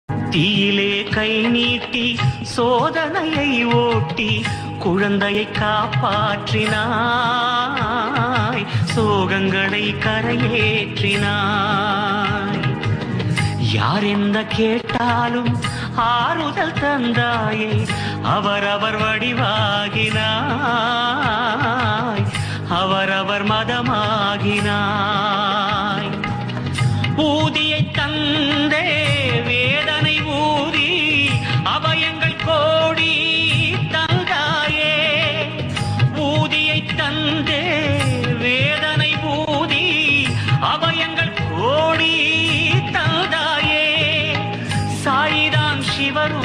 தீயிலே கை நீட்டி சோதனையை ஓட்டி குழந்தையை காப்பாற்றினாய், சோகங்களை கரையேற்றினாய். யார் என்ன கேட்டாலும் ஆறுதல் தந்தாயே, அவரவர் வடிவாகினாய், அவரவர் மதமாகினாய். ஊதியை தந்தே வேதனை ஊதி அபயங்கள் கோடி தந்தாயே, ஊதியை தந்தே வேதனை ஊதி அபயங்கள் கோடி தந்தாயே. சாயிதான் சிவரூ